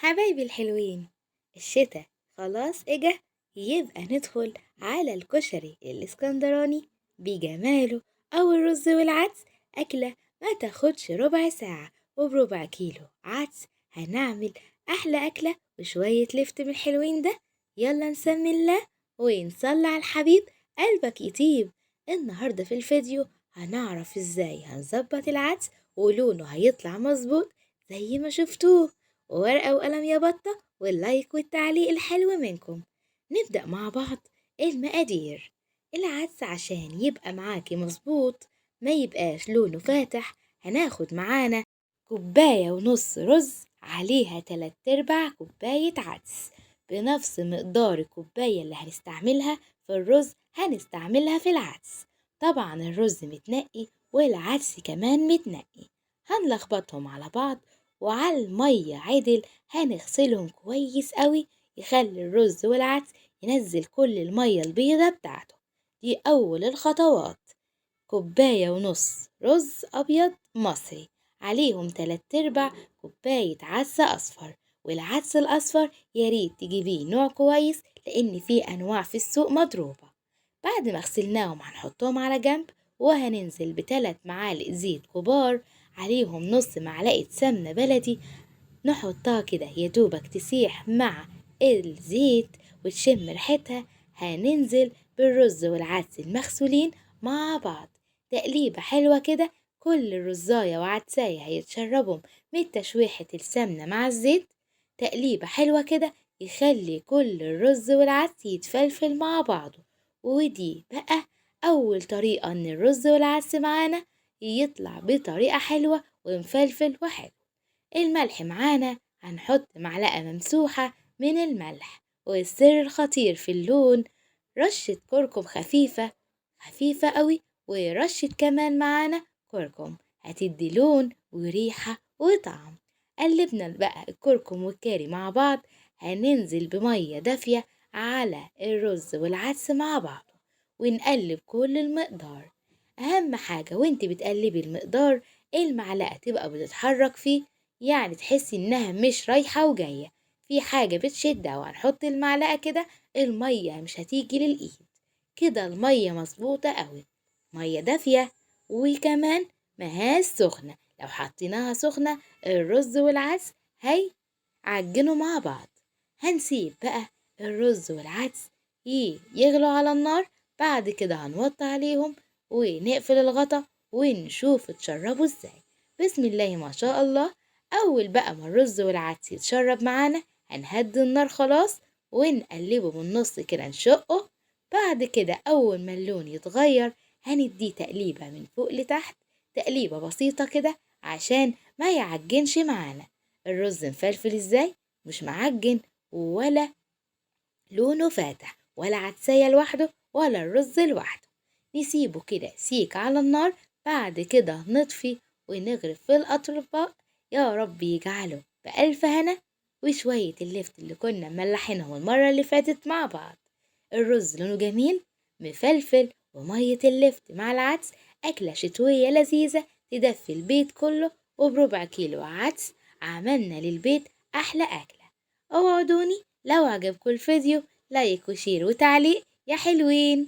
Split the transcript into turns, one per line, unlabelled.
حبايبي الحلوين، الشتا خلاص اجا. يبقى ندخل على الكشري الاسكندراني بجماله او الرز والعدس. اكلة ما تاخدش ربع ساعة، وبربع كيلو عدس هنعمل احلى اكلة وشوية لفت من الحلوين ده. يلا نسمي الله ونصلي على الحبيب قلبك يطيب. النهاردة في الفيديو هنعرف ازاي هنظبط العدس ولونه هيطلع مظبوط زي ما شفتوه. وورقة وقلم يا بطة، واللايك والتعليق الحلو منكم. نبدأ مع بعض. المقادير: العدس عشان يبقى معاكي مظبوط ما يبقاش لونه فاتح، هناخد معانا كوباية ونص رز، عليها 3/4 كوباية عدس. بنفس مقدار الكوباية اللي هنستعملها في الرز هنستعملها في العدس. طبعا الرز متنقي والعدس كمان متنقي. هنلخبطهم على بعض، وعلى المية عدل هنغسلهم كويس قوي، يخلي الرز والعدس ينزل كل المية البيضة بتاعته. دي أول الخطوات. كوباية ونص رز أبيض مصري، عليهم 3/4 كوباية عدس أصفر. والعدس الأصفر ياريت تجيبيه نوع كويس، لأن فيه أنواع في السوق مضروبة. بعد ما غسلناهم هنحطهم على جنب، وهننزل ب3 معالق زيت كبار، عليهم نص معلقة سمنة بلدي. نحطها كده يدوبك تسيح مع الزيت وتشم ريحتها. هننزل بالرز والعدس المغسولين مع بعض، تقليبة حلوة كده. كل الرزاية وعدساية هيتشربوا من تشويحة السمنة مع الزيت. تقليبة حلوة كده يخلي كل الرز والعدس يتفلفل مع بعضه. ودي بقى أول طريقة إن الرز والعدس معانا يطلع بطريقة حلوة ومفلفل وحلو. الملح معانا هنحط معلقة ممسوحة من الملح. والسر الخطير في اللون رشة كركم خفيفة خفيفة قوي، ورشة كمان معانا كركم هتدي لون وريحة وطعم. قلبنا بقى الكركم والكاري مع بعض. هننزل بمية دافية على الرز والعدس مع بعض، ونقلب كل المقدار. أهم حاجة وانت بتقلبي المقدار المعلقة تبقى بتتحرك فيه، يعني تحسي انها مش رايحة وجاية في حاجة بتشدها. وهنحط المعلقة كده، المية مش هتيجي للإيد كده. المية مظبوطة قوي، مية دافية وكمان مهاش سخنة. لو حطيناها سخنة الرز والعدس هيعجنوا مع بعض. هنسيب بقى الرز والعدس يغلوا على النار. بعد كده هنوطي عليهم ونقفل الغطا ونشوف اتشربوا ازاي. بسم الله ما شاء الله. اول بقى ما الرز والعدس يتشرب معانا هنهدي النار خلاص، ونقلبه بالنص كده نشقه. بعد كده اول ما اللون يتغير هنديه تقليبة من فوق لتحت، تقليبة بسيطة كده عشان ما يعجنش معانا. الرز مفلفل ازاي، مش معجن ولا لونه فاتح، ولا عدسية لوحده ولا الرز لوحده. نسيبه كده سيك على النار. بعد كده نطفي ونغرف في الأطباق. يا رب يجعله بألف هنا وشوية اللفت اللي كنا ملحينهم المرة اللي فاتت مع بعض. الرز لونه جميل مفلفل، ومية اللفت مع العدس أكلة شتوية لذيذة تدفي البيت كله. وبربع كيلو عدس عملنا للبيت أحلى أكلة. اوعدوني لو عجبكم الفيديو لايك وشير وتعليق يا حلوين.